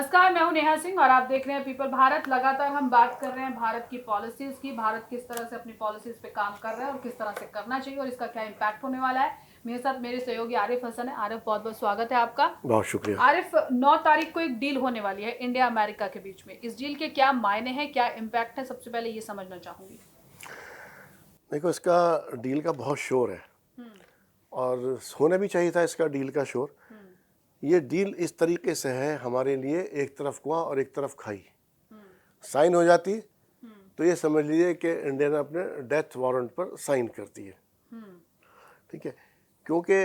नमस्कार, मैं हूं नेहा सिंह और आप देख रहे हैं पीपल भारत। लगातार हम बात कर रहे हैं भारत की पॉलिसीज की, भारत किस तरह से अपनी पॉलिसीज पे काम कर रहा है और किस तरह से करना चाहिए और इसका क्या इम्पैक्ट होने वाला है। मेरे साथ मेरे सहयोगी आरिफ हसन है। आरिफ, बहुत बहुत स्वागत है आपका। बहुत शुक्रिया। आरिफ, 9 तारीख को एक डील होने वाली है इंडिया अमेरिका के बीच में। इस डील के क्या मायने हैं, क्या इम्पैक्ट है, सबसे पहले ये समझना चाहूंगी। देखो, इसका डील का बहुत शोर है और होना भी चाहिए था इसका डील का शोर। ये डील इस तरीके से है हमारे लिए, एक तरफ कुआं और एक तरफ खाई। साइन हो जाती तो ये समझ लीजिए कि इंडिया ने अपने डेथ वारंट पर साइन करती है। ठीक है, क्योंकि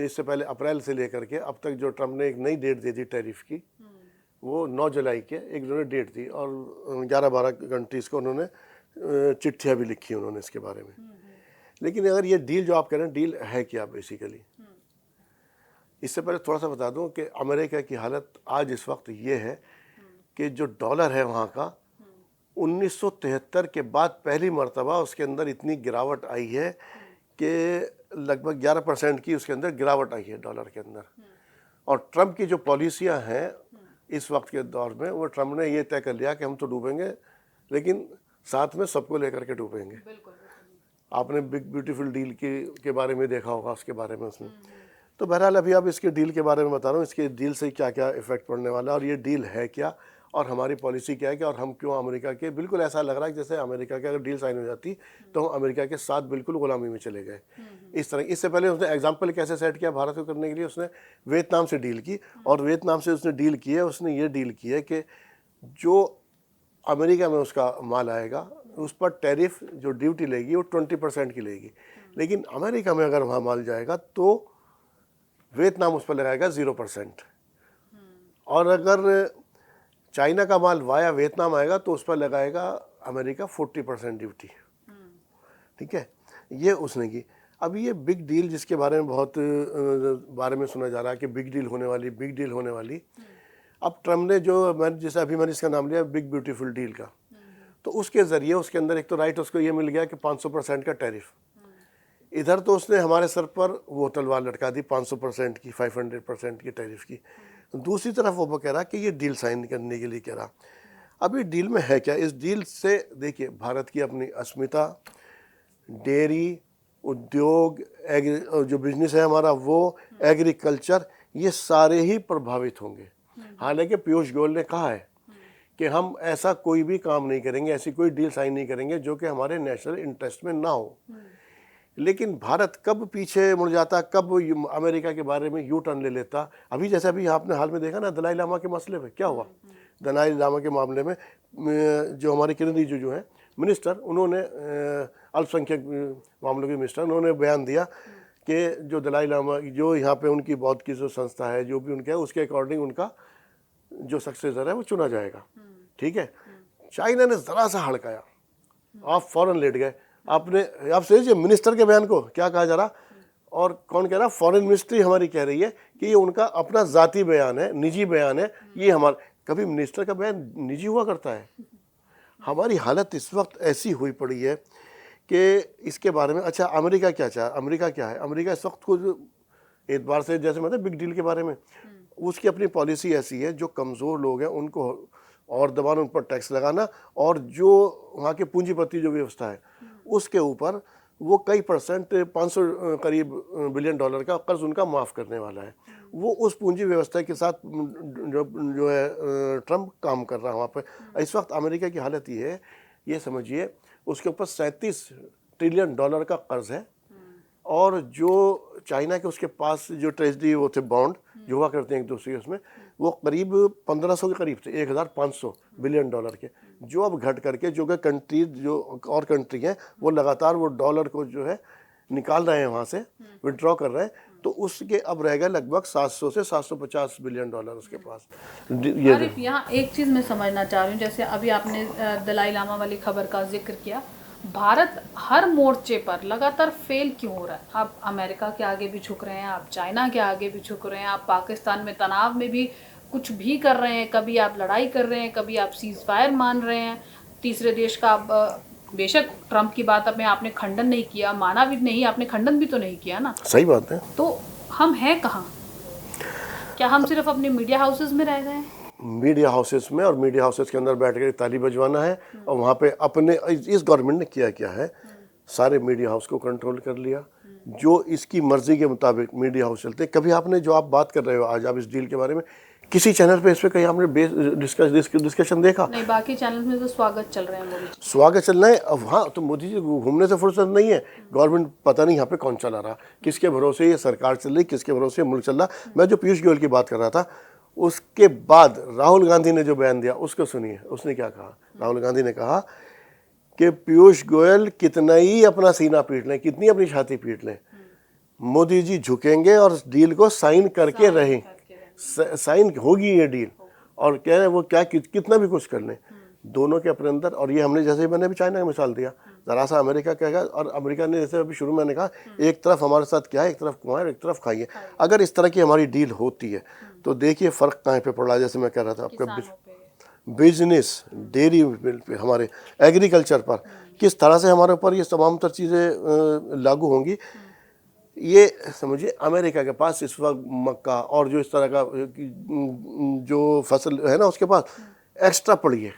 इससे पहले अप्रैल से लेकर के अब तक जो ट्रम्प ने एक नई डेट दे दी टैरिफ की, वो 9 जुलाई के एक उन्होंने डेट दी और 11-12 कंट्रीज़ को उन्होंने चिट्ठियाँ भी लिखी उन्होंने इसके बारे में। लेकिन अगर ये डील जो आप कह रहे हैं, डील है क्या बेसिकली, इससे पहले थोड़ा सा बता दूं कि अमेरिका की हालत आज इस वक्त ये है कि जो डॉलर है वहाँ का 1973 के बाद पहली मर्तबा उसके अंदर इतनी गिरावट आई है कि लगभग 11% की उसके अंदर गिरावट आई है डॉलर के अंदर। और ट्रम्प की जो पॉलिसियाँ हैं इस वक्त के दौर में, वो ट्रम्प ने ये तय कर लिया कि हम तो डूबेंगे लेकिन साथ में सबको लेकर के डूबेंगे। आपने बिग ब्यूटीफुल डील के बारे में देखा होगा, उसके बारे में उसमें। तो बहरहाल अभी आप इसके डील के बारे में बता रहा हूँ, इसके डील से क्या क्या इफेक्ट पड़ने वाला है और ये डील है क्या और हमारी पॉलिसी क्या है कि और हम क्यों अमेरिका के, बिल्कुल ऐसा लग रहा है जैसे अमेरिका की अगर डील साइन हो जाती तो हम अमेरिका के साथ बिल्कुल गुलामी में चले गए इस तरह। इससे पहले उसने एग्जाम्पल कैसे सेट किया भारत को करने के लिए, उसने वियतनाम से डील की और वियतनाम से उसने डील की है, उसने ये डील की है कि जो अमेरिका में उसका माल आएगा उस पर टैरिफ जो ड्यूटी लेगी वो 20% की लेगी, लेकिन अमेरिका में अगर वहाँ माल जाएगा तो वियतनाम उस पर लगाएगा 0%। और अगर चाइना का माल वाया वियतनाम आएगा तो उस पर लगाएगा अमेरिका 40% ड्यूटी। ठीक है, ये उसने की। अब ये बिग डील जिसके बारे में बहुत बारे में सुना जा रहा है कि बिग डील होने वाली, बिग डील होने वाली। अब ट्रम्प ने जो जैसे अभी मैंने इसका नाम लिया बिग ब्यूटीफुल डील का, तो उसके ज़रिए उसके अंदर एक तो राइट उसको ये मिल गया कि 500% का टैरिफ। इधर तो उसने हमारे सर पर वो तलवार लटका दी 500% की, 500% की टैरिफ की। दूसरी तरफ वो कह रहा कि ये डील साइन करने के लिए कह रहा। अभी डील में है क्या? इस डील से देखिए भारत की अपनी अस्मिता, डेयरी उद्योग, जो बिजनेस है हमारा वो, एग्रीकल्चर, ये सारे ही प्रभावित होंगे। हालांकि पीयूष गोयल ने कहा है कि हम ऐसा कोई भी काम नहीं करेंगे, ऐसी कोई डील साइन नहीं करेंगे जो कि हमारे नेशनल इंटरेस्ट में ना हो। लेकिन भारत कब पीछे मुड़ जाता, कब अमेरिका के बारे में यू टर्न ले लेता। अभी जैसे अभी आपने हाल में देखा ना दलाई लामा के मसले पे क्या हुआ। दलाई लामा के मामले में जो हमारे किरण रिजिजू जो हैं मिनिस्टर, उन्होंने अल्पसंख्यक मामलों के मिनिस्टर, उन्होंने बयान दिया कि जो दलाई लामा जो यहाँ पे उनकी बौद्ध की जो संस्था है, जो भी उनका है, उसके अकॉर्डिंग उनका जो सक्सेसर है वो चुना जाएगा। ठीक है, चाइना ने ज़रा सा हड़काया, आप फौरन लेट गए। आपने आप समझिए मिनिस्टर के बयान को क्या कहा जा रहा, और कौन कह रहा? फॉरेन मिनिस्ट्री हमारी कह रही है कि ये उनका अपना ज़ाती बयान है, निजी बयान है। ये हमारा, कभी मिनिस्टर का बयान निजी हुआ करता है? हमारी हालत इस वक्त ऐसी हुई पड़ी है कि इसके बारे में, अच्छा अमेरिका क्या चाहे, अमेरिका क्या है? अमेरिका इस वक्त कुछ एतबार से, जैसे मतलब बिग डील के बारे में, उसकी अपनी पॉलिसी ऐसी है जो कमज़ोर लोग हैं उनको और दबाना, उन पर टैक्स लगाना, और जो वहाँ के पूंजीपति जो व्यवस्था है उसके ऊपर वो कई परसेंट, 500 करीब बिलियन डॉलर का कर्ज उनका माफ़ करने वाला है। वो उस पूंजी व्यवस्था के साथ जो है ट्रम्प काम कर रहा है वहाँ पर। इस वक्त अमेरिका की हालत ये है, ये समझिए उसके ऊपर 37 ट्रिलियन डॉलर का कर्ज है, और जो चाइना के उसके पास जो ट्रेजरी वो थे बॉन्ड जो हुआ करते हैं एक दूसरे के, उसमें वो करीब 1500 के करीब थे, 1500 बिलियन डॉलर के, जो अब घट करके जो कि कंट्री, जो और कंट्री हैं वो लगातार वो डॉलर को जो है निकाल रहे हैं वहाँ से, विड्रॉ कर रहे हैं, तो उसके अब रह गए लगभग 700 से 750 बिलियन डॉलर उसके पास। ये यहाँ एक चीज़ मैं समझना चाह रही हूँ, जैसे अभी आपने दलाई लामा वाली खबर का जिक्र किया, भारत हर मोर्चे पर लगातार फेल क्यों हो रहा है? आप अमेरिका के आगे भी झुक रहे हैं, आप चाइना के आगे भी झुक रहे हैं, आप पाकिस्तान में तनाव में भी कुछ भी कर रहे हैं, कभी आप लड़ाई कर रहे हैं, कभी आप सीज फायर मान रहे हैं, तीसरे देश का आप, बेशक ट्रम्प की बात में आपने खंडन नहीं किया, माना भी नहीं, आपने खंडन भी तो नहीं किया ना। सही बात है। तो हम हैं कहाँ? क्या हम सिर्फ अपने मीडिया हाउसेज में रह गए हैं? मीडिया हाउसेस में और मीडिया हाउसेस के अंदर बैठ कर ताली बजवाना है। और वहाँ पे अपने इस गवर्नमेंट ने किया क्या है, सारे मीडिया हाउस को कंट्रोल कर लिया, जो इसकी मर्जी के मुताबिक मीडिया हाउस चलते। कभी आपने जो आप बात कर रहे हो आज आप इस डील के बारे में, किसी चैनल पे इस पे कहीं आपने डिस्कशन देखा? नहीं, बाकी चैनल में तो स्वागत चल रहे हैं मोदी जी। स्वागत चल रहा है। अब हाँ, तो मोदी जी घूमने से फुर्सत नहीं है। गवर्नमेंट पता नहीं यहाँ पे कौन चला रहा, किसके भरोसे ये सरकार चल रही, किसके भरोसे मुल्क चल रहा। मैं जो पीयूष गोयल की बात कर रहा था, उसके बाद राहुल गांधी ने जो बयान दिया उसको सुनिए। उसने क्या कहा? राहुल गांधी ने कहा कि पीयूष गोयल कितना ही अपना सीना पीट लें, कितनी अपनी छाती पीट लें, मोदी जी झुकेंगे और डील को साइन करके रहें। साइन होगी ये डील, और कह रहे हैं वो क्या कितना भी कुछ कर लें दोनों के अपने अंदर। और ये हमने जैसे मैंने भी चाइना का मिसाल दिया, ज़रा सा अमेरिका कहेगा, और अमेरिका ने जैसे अभी शुरू में मैंने कहा एक तरफ हमारे साथ क्या है, एक तरफ कुआं है, एक तरफ खाइए। अगर इस तरह की हमारी डील होती है तो देखिए फ़र्क कहाँ पे पड़ रहा है। जैसे मैं कह रहा था आपका बिजनेस, डेयरी पे, हमारे एग्रीकल्चर पर किस तरह से हमारे ऊपर ये तमाम तर चीज़ें लागू होंगी। ये समझिए अमेरिका के पास इस वक्त मक्का और जो इस तरह का जो फसल है ना, उसके पास एक्स्ट्रा पड़ी है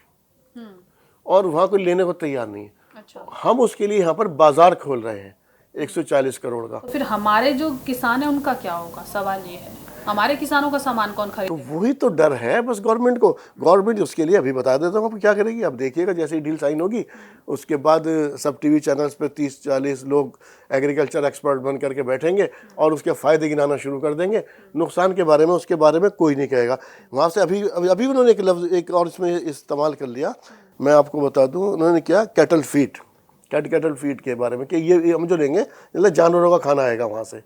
और वहाँ कोई लेने को तैयार नहीं है। अच्छा। हम उसके लिए यहाँ पर बाजार खोल रहे हैं 140 करोड़ का। तो फिर हमारे जो किसान है उनका क्या होगा? सवाल ये है, हमारे किसानों का सामान कौन तो खरीदेगा? वही तो डर है बस गवर्नमेंट को। गवर्नमेंट उसके लिए अभी बता देता हूँ अब क्या करेगी। अब देखिएगा जैसे ही डील साइन होगी उसके बाद सब टीवी चैनल्स पे 30-40 लोग एग्रीकल्चर एक्सपर्ट बन करके बैठेंगे और उसके फ़ायदे गिनाना शुरू कर देंगे। नुकसान के बारे में उसके बारे में कोई नहीं कहेगा। वहाँ से अभी उन्होंने एक लफ्ज़ एक और इसमें इस्तेमाल कर लिया, मैं आपको बता दूँ। उन्होंने क्या, कैटल फीड के बारे में कि ये हम जो लेंगे मतलब जानवरों का खाना आएगा वहाँ से।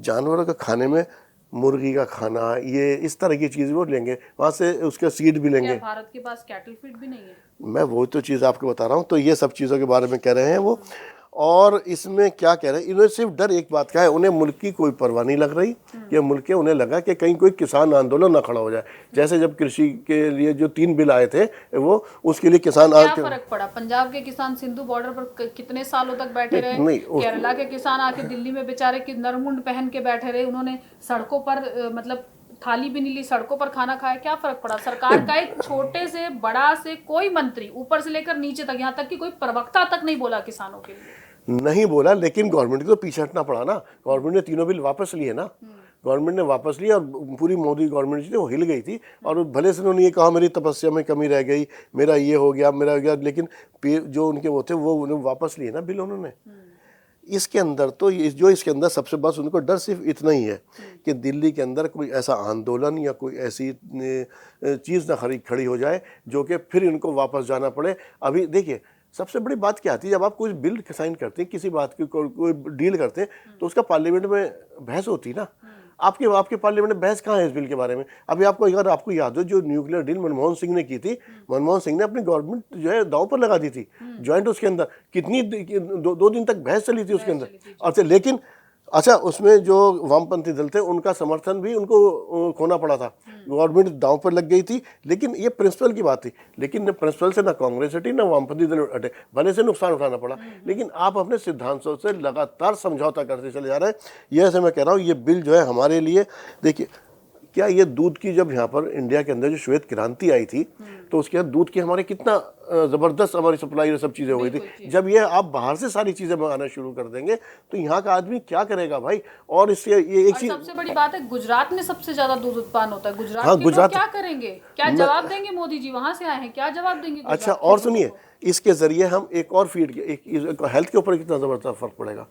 जानवरों का खाने में मुर्गी का खाना, ये इस तरह की चीज़ वो लेंगे वहाँ से, उसका सीड भी लेंगे। भारत के पास कैटल फीड भी नहीं है? मैं वो तो चीज़ आपको बता रहा हूँ। तो ये सब चीज़ों के बारे में कह रहे हैं वो। और इसमें क्या कह रहे हैं, इन्होंने सिर्फ डर एक बात का है, उन्हें मुल्क की कोई परवाह नहीं लग रही कि मुल्क के, उन्हें लगा कि कहीं कोई किसान आंदोलन ना खड़ा हो जाए। जैसे जब कृषि के लिए जो 3 बिल आए थे वो, उसके लिए किसान क्या फर्क पड़ा? पंजाब के किसान सिंधु बॉर्डर पर कितने सालों तक बैठे रहे, केरला के किसान आके दिल्ली में बेचारे की नरमुंड पहन के बैठे रहे, उन्होंने सड़कों पर मतलब थाली भी नहीं ली, सड़कों पर खाना खाया। क्या फर्क पड़ा? सरकार का एक छोटे से बड़ा से कोई मंत्री ऊपर से लेकर नीचे तक, यहाँ तक कि कोई प्रवक्ता तक नहीं बोला किसानों के लिए। नहीं बोला, लेकिन गवर्नमेंट को तो पीछे हटना पड़ा ना। गवर्नमेंट ने 3 बिल वापस लिए ना, गवर्नमेंट ने वापस लिया और पूरी मोदी गवर्नमेंट थी वो हिल गई थी। और भले से उन्होंने ये कहा मेरी तपस्या में कमी रह गई, मेरा ये हो गया, मेरा हो गया, लेकिन जो उनके वो थे वो उन्हें वापस लिए ना बिल उन्होंने। इसके अंदर तो इसके अंदर सबसे बस उनको डर सिर्फ इतना ही है कि दिल्ली के अंदर कोई ऐसा आंदोलन या कोई ऐसी चीज़ ना खड़ी हो जाए जो कि फिर इनको वापस जाना पड़े। अभी देखिए सबसे बड़ी बात क्या आती है, जब आप कोई बिल साइन करते हैं, किसी बात की कोई डील करते हैं, तो उसका पार्लियामेंट में बहस होती है ना। आपके पार्लियामेंट में बहस कहाँ है इस बिल के बारे में? अभी आपको याद हो जो न्यूक्लियर डील मनमोहन सिंह ने की थी, मनमोहन सिंह ने अपनी गवर्नमेंट जो है दांव पर लगा दी थी ज्वाइंट। उसके अंदर कितनी 2 दिन तक बहस चली थी उसके अंदर। अच्छा, लेकिन अच्छा उसमें जो वामपंथी दल थे उनका समर्थन भी उनको खोना पड़ा था, गवर्नमेंट दांव पर लग गई थी। लेकिन ये प्रिंसिपल की बात थी, लेकिन प्रिंसिपल से ना कांग्रेस हटी ना वामपंथी दल हटे, भले से नुकसान उठाना पड़ा, लेकिन आप अपने सिद्धांतों से लगातार समझौता करते चले जा रहे हैं। ये ऐसे मैं कह रहा हूँ ये बिल जो है हमारे लिए, देखिए क्या ये दूध की, जब यहाँ पर इंडिया के अंदर जो श्वेत क्रांति आई थी तो उसके बाद दूध की हमारे कितना ज़बरदस्त हमारी सप्लाई और सब चीज़ें हो गई थी। जब ये आप बाहर से सारी चीज़ें मंगाना शुरू कर देंगे तो यहाँ का आदमी क्या करेगा भाई? और इससे ये एक चीज़ सबसे बड़ी बात है, गुजरात में सबसे ज़्यादा दूध उत्पादन होता है। गुजरात क्या करेंगे? क्या जवाब देंगे? मोदी जी वहाँ से आए हैं, क्या जवाब देंगे? अच्छा, और सुनिए, इसके ज़रिए हम एक और फीड हेल्थ के ऊपर कितना ज़बरदस्त फ़र्क पड़ेगा।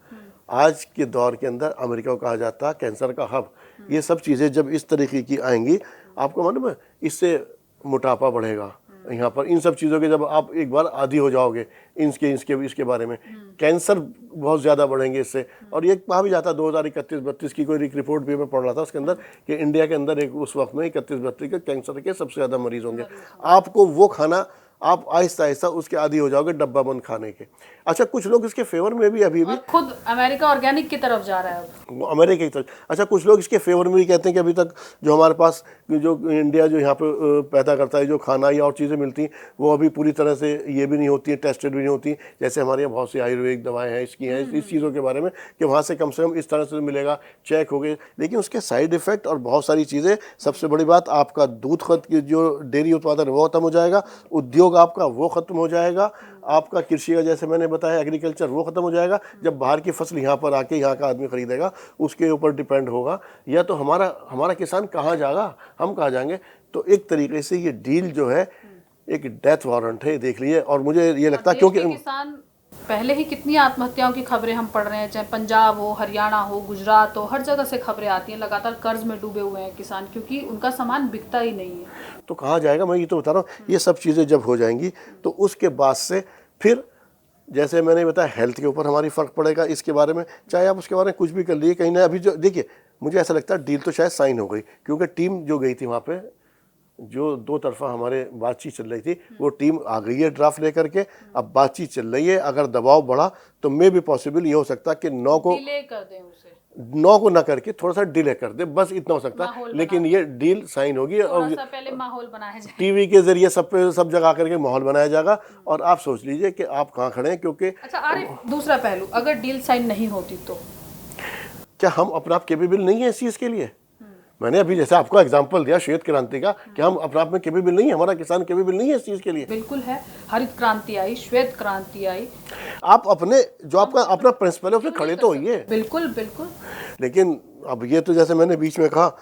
आज के दौर के अंदर अमेरिका को कहा जाता है कैंसर का हब। ये सब चीज़ें जब इस तरीके की आएंगी, आपको मालूम है इससे मोटापा बढ़ेगा यहाँ पर। इन सब चीज़ों के जब आप एक बार आदी हो जाओगे इसके बारे में, कैंसर बहुत ज़्यादा बढ़ेंगे इससे। और ये कहा भी जाता है 2031-32 की कोई एक रिपोर्ट भी मैं पढ़ रहा था उसके अंदर कि इंडिया के अंदर एक उस वक्त में 31-32 के कैंसर के सबसे ज़्यादा मरीज़ होंगे। आपको वो खाना आप आहिस्ता आहिस्ता उसके आदी हो जाओगे डब्बा बंद खाने के। अच्छा, कुछ लोग इसके फेवर में भी अभी भी और खुद अमेरिका ऑर्गेनिक की तरफ जा रहा है अब। अमेरिका की तरफ। अच्छा, कुछ लोग इसके फेवर में भी कहते हैं कि अभी तक जो हमारे पास जो इंडिया जो यहाँ पे पैदा करता है जो खाना या और चीज़ें मिलती वो अभी पूरी तरह से ये भी नहीं होती है, टेस्टेड भी नहीं होती। जैसे हमारे यहाँ बहुत सी आयुर्वेदिक दवाएं हैं, इसकी हैं, इस चीज़ों के बारे में कि वहाँ से कम इस तरह से मिलेगा, चेक हो गए, लेकिन उसके साइड इफेक्ट और बहुत सारी चीज़ें। सबसे बड़ी बात, आपका दूध खत की जो डेयरी उत्पादन वो खत्म हो जाएगा, उद्योग आपका वो खत्म हो जाएगा, आपका कृषि का जैसे मैंने बताया एग्रीकल्चर वो खत्म हो जाएगा। जब बाहर की फसल यहाँ पर आके यहाँ का आदमी खरीदेगा उसके ऊपर डिपेंड होगा, या तो हमारा किसान कहाँ जाएगा, हम कहाँ जाएंगे। तो एक तरीके से ये डील जो है एक डेथ वारंट है, देख लिए। और मुझे ये लगता है क्योंकि किसान पहले ही कितनी आत्महत्याओं की खबरें हम पढ़ रहे हैं, चाहे पंजाब हो, हरियाणा हो, गुजरात हो, हर जगह से खबरें आती हैं। लगातार कर्ज में डूबे हुए हैं किसान, क्योंकि उनका सामान बिकता ही नहीं है। तो कहाँ जाएगा, मैं ये तो बता रहा हूँ। ये सब चीज़ें जब हो जाएंगी तो उसके बाद से फिर जैसे मैंने बताया हेल्थ के ऊपर हमारी फ़र्क पड़ेगा इसके बारे में। चाहे आप उसके बारे में कुछ भी कर लिए, कहीं ना अभी जो देखिए, मुझे ऐसा लगता है डील तो शायद साइन हो गई, क्योंकि टीम जो गई थी वहाँ पे, जो दो तरफा हमारे बातचीत चल रही थी, वो टीम आ गई है ड्राफ्ट लेकर के। अब बातचीत चल रही है, अगर दबाव बढ़ा तो मे भी पॉसिबल ये हो सकता है कि 9 को डिले कर दें उसे, 9 को ना करके थोड़ा सा डिले कर दे, बस इतना हो सकता है। लेकिन ये डील साइन होगी और थोड़ा सा पहले माहौल बनाया जाए, टीवी के जरिए सब जगह करके माहौल बनाया जाएगा। और आप सोच लीजिए कि आप कहाँ खड़े हैं, क्योंकि अच्छा आरिफ, दूसरा पहलू, अगर डील साइन नहीं होती तो क्या हम अपने आप केपेबल नहीं है इस चीज़ के लिए? मैंने अभी जैसे आपको एग्जांपल दिया श्वेत क्रांति का, कि हम अपने आप में केपेबल नहीं है, हमारा किसान केपेबल नहीं है इस चीज़ के लिए। बिल्कुल है। हरित क्रांति आई, श्वेत क्रांति आई, आप अपने जो आपका अपना प्रिंसिपल है उसमें खड़े तो होइए। बिल्कुल बिल्कुल। लेकिन अब ये तो जैसे मैंने बीच में कहा,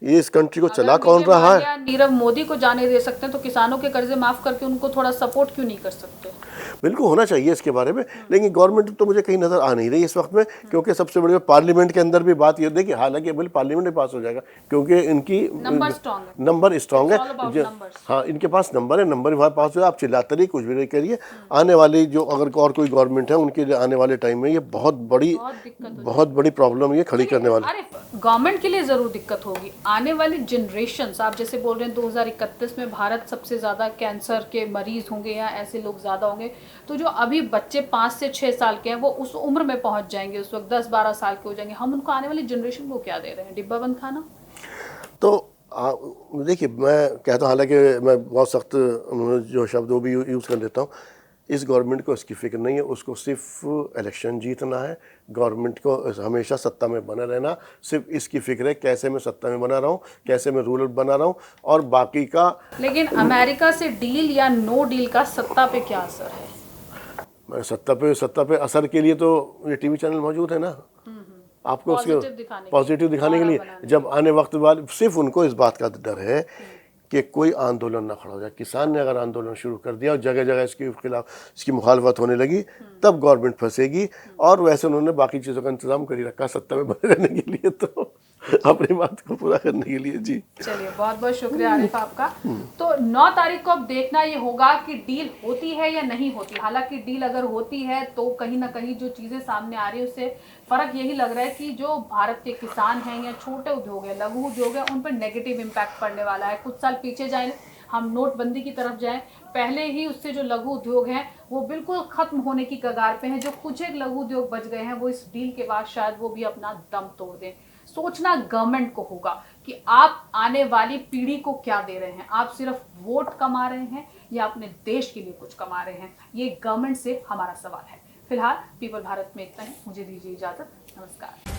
ये इस कंट्री को चला कौन रहा है? नीरव मोदी को जाने दे सकते हैं, तो किसानों के कर्जे माफ करके उनको थोड़ा सपोर्ट क्यों नहीं कर सकते? बिल्कुल होना चाहिए इसके बारे में, लेकिन गवर्नमेंट तो मुझे कहीं नजर आ नहीं रही इस वक्त में। क्योंकि सबसे बड़ी पार्लियामेंट के अंदर भी बात ये देखिए, हालांकि बिल पार्लियामेंट में पास हो जाएगा क्योंकि इनकी नंबर स्ट्रांग है। हाँ, इनके पास नंबर है, नंबर वहाँ पास हो, आप चिल्लाते रहिए, कुछ भी नहीं करिए। आने वाली जो अगर और कोई गवर्नमेंट है उनके लिए आने वाले टाइम में ये बहुत बड़ी प्रॉब्लम ये खड़ी करने वाली। अरे गवर्नमेंट के लिए जरूर दिक्कत होगी, आने वाली जनरेशन, आप जैसे बोल रहे हैं 2031 में भारत सबसे ज्यादा कैंसर के मरीज होंगे या ऐसे लोग ज्यादा होंगे, तो जो अभी बच्चे 5 से 6 साल के हैं वो उस उम्र में पहुंच जाएंगे, उस वक्त 10-12 साल के हो जाएंगे। हम उनको आने वाली जनरेशन को क्या दे रहे हैं? डिब्बा बंद खाना। तो देखिए, मैं कहता हूँ, हालांकि मैं बहुत सख्त जो शब्द वो भी यूज़ कर लेता हूँ, इस गवर्नमेंट को इसकी फिक्र नहीं है, उसको सिर्फ इलेक्शन जीतना है। गवर्नमेंट को हमेशा सत्ता में बना रहना, सिर्फ इसकी फिक्र है कैसे मैं सत्ता में बना रहा हूँ, कैसे मैं रूलर बना रहा हूँ, और बाकी का। लेकिन अमेरिका से डील या नो डील का सत्ता पे क्या असर है? सत्ता पे असर के लिए तो ये टीवी चैनल मौजूद है ना, आपको उसके पॉजिटिव दिखाने के लिए। जब आने वक्त बाद सिर्फ उनको इस बात का डर है कि कोई आंदोलन ना खड़ा हो जाए। किसान ने अगर आंदोलन शुरू कर दिया और जगह जगह इसके खिलाफ इसकी मुखालफत होने लगी, तब गवर्नमेंट फंसेगी। और वैसे उन्होंने बाकी चीज़ों का इंतजाम कर ही रखा सत्ता में बने रहने के लिए, तो अपनी बात को पूरा करने के लिए। जी चलिए, बहुत बहुत शुक्रिया आरिफ आपका। तो 9 तारीख को अब देखना ये होगा कि डील होती है या नहीं होती। हालांकि डील अगर होती है तो कहीं ना कहीं जो चीजें सामने आ रही है उससे फर्क यही लग रहा है कि जो भारत के किसान हैं या छोटे उद्योग है, लघु उद्योग है, उन पर नेगेटिव इम्पैक्ट पड़ने वाला है। कुछ साल पीछे जाए, हम नोटबंदी की तरफ जाएं, पहले ही उससे जो लघु उद्योग हैं वो बिल्कुल खत्म होने की कगार पे हैं। जो कुछ एक लघु उद्योग बच गए हैं वो इस डील के बाद शायद वो भी अपना दम तोड़ दें। सोचना गवर्नमेंट को होगा कि आप आने वाली पीढ़ी को क्या दे रहे हैं। आप सिर्फ वोट कमा रहे हैं या अपने देश के लिए कुछ कमा रहे हैं? ये गवर्नमेंट से हमारा सवाल है। फिलहाल पीपल भारत में इतना ही, मुझे दीजिए इजाजत, नमस्कार।